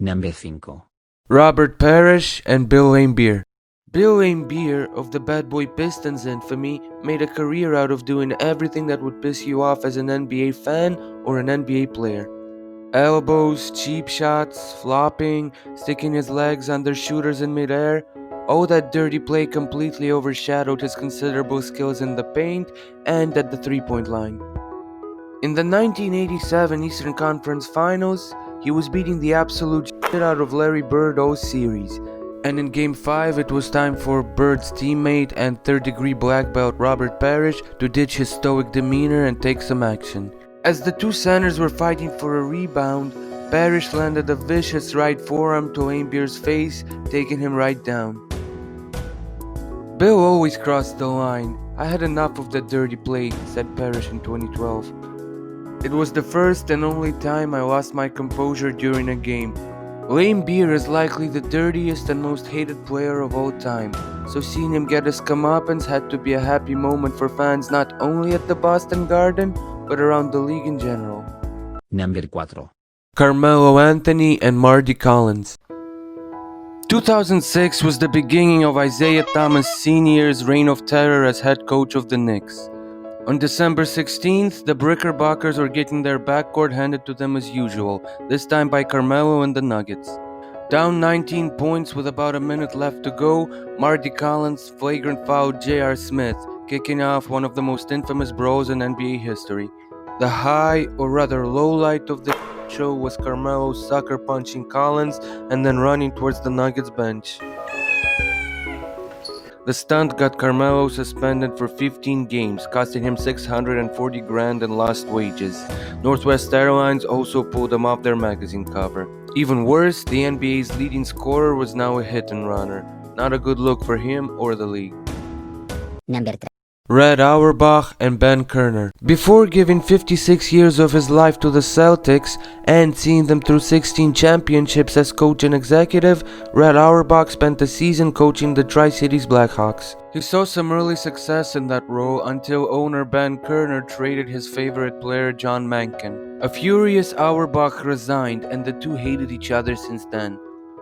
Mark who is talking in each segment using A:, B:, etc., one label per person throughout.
A: Number 5.
B: Robert Parish and Bill Laimbeer. Bill Laimbeer, of the Bad Boy Pistons infamy, made a career out of doing everything that would piss you off as an NBA fan or an NBA player. Elbows, cheap shots, flopping, sticking his legs under shooters in midair. All that dirty play completely overshadowed his considerable skills in the paint and at the three-point line. In the 1987 Eastern Conference Finals, he was beating the absolute shit out of Larry Bird all series. And in Game 5, it was time for Bird's teammate and third-degree black belt Robert Parish to ditch his stoic demeanor and take some action. As the two centers were fighting for a rebound, Parish landed a vicious right forearm to Laimbeer's face, taking him right down. Bill always crossed the line. I had enough of that dirty play, said Parish in 2012. It was the first and only time I lost my composure during a game. Laimbeer is likely the dirtiest and most hated player of all time, so seeing him get his comeuppance had to be a happy moment for fans not only at the Boston Garden, but around the league in general.
A: Number 4.
B: Carmelo Anthony and Mardy Collins. 2006 was the beginning of Isaiah Thomas Sr.'s reign of terror as head coach of the Knicks. On December 16th, the Knickerbockers were getting their backcourt handed to them as usual, this time by Carmelo and the Nuggets. Down 19 points with about a minute left to go, Mardy Collins flagrant fouled J.R. Smith, kicking off one of the most infamous brawls in NBA history. The high, or rather low light of the show was Carmelo sucker punching Collins and then running towards the Nuggets bench. The stunt got Carmelo suspended for 15 games, costing him $640,000 in lost wages. Northwest Airlines also pulled him off their magazine cover. Even worse, the NBA's leading scorer was now a hit-and-runner. Not a good look for him or the league.
A: Number 3.
B: Red Auerbach and Ben Kerner. Before giving 56 years of his life to the Celtics and seeing them through 16 championships as coach and executive, Red Auerbach spent a season coaching the Tri-Cities Blackhawks. He saw some early success in that role until owner Ben Kerner traded his favorite player John Mencken. A furious Auerbach resigned, and the two hated each other since then.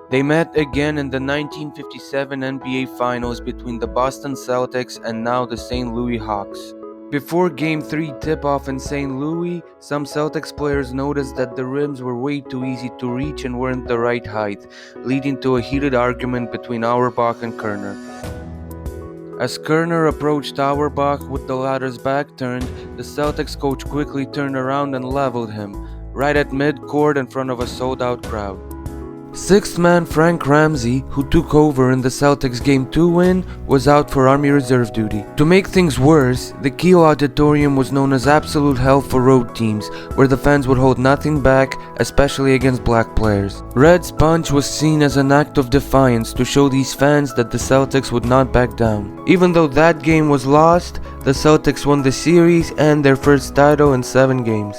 B: They met again in the 1957 NBA Finals between the Boston Celtics and now the St. Louis Hawks. Before Game 3 tip-off in St. Louis, some Celtics players noticed that the rims were way too easy to reach and weren't the right height, leading to a heated argument between Auerbach and Kerner. As Kerner approached Auerbach with the latter's back turned, the Celtics coach quickly turned around and leveled him, right at mid-court in front of a sold-out crowd. Sixth man Frank Ramsey, who took over in the Celtics Game 2 win, was out for Army Reserve duty. To make things worse, the Kiel Auditorium was known as absolute hell for road teams, where the fans would hold nothing back, especially against black players. Red's punch was seen as an act of defiance to show these fans that the Celtics would not back down. Even though that game was lost, the Celtics won the series and their first title in 7 games.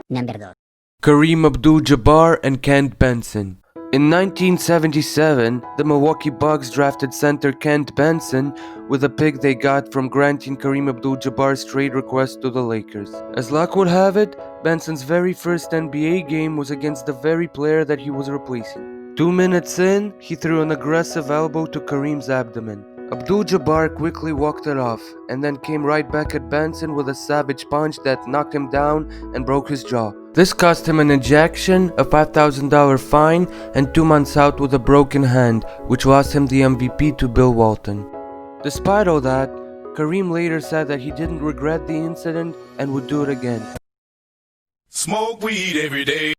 A: Number 2.
B: Kareem Abdul-Jabbar and Kent Benson. In 1977, the Milwaukee Bucks drafted center Kent Benson with a pick they got from granting Kareem Abdul-Jabbar's trade request to the Lakers. As luck would have it, Benson's very first NBA game was against the very player that he was replacing. 2 minutes in, he threw an aggressive elbow to Kareem's abdomen. Abdul-Jabbar quickly walked it off, and then came right back at Benson with a savage punch that knocked him down and broke his jaw. This cost him an ejection, a $5,000 fine, and 2 months out with a broken hand, which lost him the MVP to Bill Walton. Despite all that, Kareem later said that he didn't regret the incident and would do it again.
C: Smoke weed every day.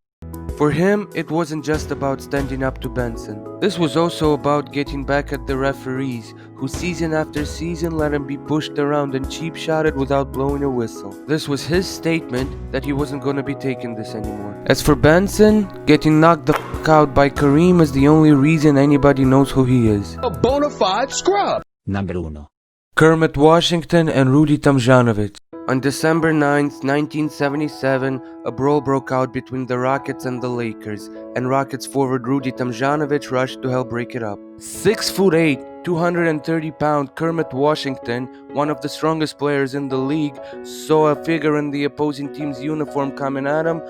B: For him, it wasn't just about standing up to Benson. This was also about getting back at the referees, who season after season let him be pushed around and cheap-shotted without blowing a whistle. This was his statement that he wasn't going to be taking this anymore. As for Benson, getting knocked the f*** out by Kareem is the only reason anybody knows who he is.
C: A bona fide scrub.
A: Number 1.
B: Kermit Washington and Rudy Tomjanovich. On December 9, 1977, a brawl broke out between the Rockets and the Lakers, and Rockets forward Rudy Tomjanovich rushed to help break it up. 6'8", 230-pound Kermit Washington, one of the strongest players in the league, saw a figure in the opposing team's uniform coming at him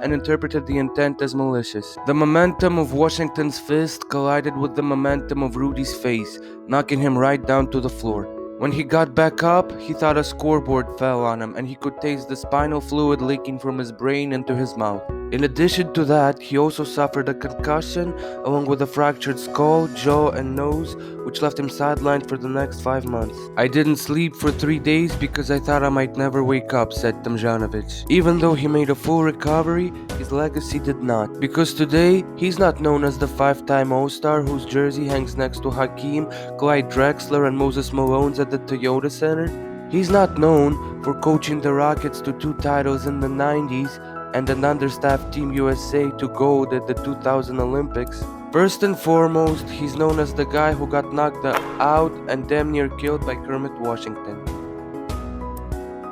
B: and interpreted the intent as malicious. The momentum of Washington's fist collided with the momentum of Rudy's face, knocking him right down to the floor. When he got back up, he thought a scoreboard fell on him and he could taste the spinal fluid leaking from his brain into his mouth. In addition to that, he also suffered a concussion along with a fractured skull, jaw, and nose, which left him sidelined for the next 5 months. "I didn't sleep for 3 days because I thought I might never wake up," said Tomjanovich. Even though he made a full recovery, his legacy did not, because today, he's not known as the 5-time All-Star whose jersey hangs next to Hakeem, Clyde Drexler, and Moses Malone's at the Toyota Center. He's not known for coaching the Rockets to 2 titles in the 90s and an understaffed Team USA to gold at the 2000 Olympics. First and foremost, he's known as the guy who got knocked out and damn near killed by Kermit Washington.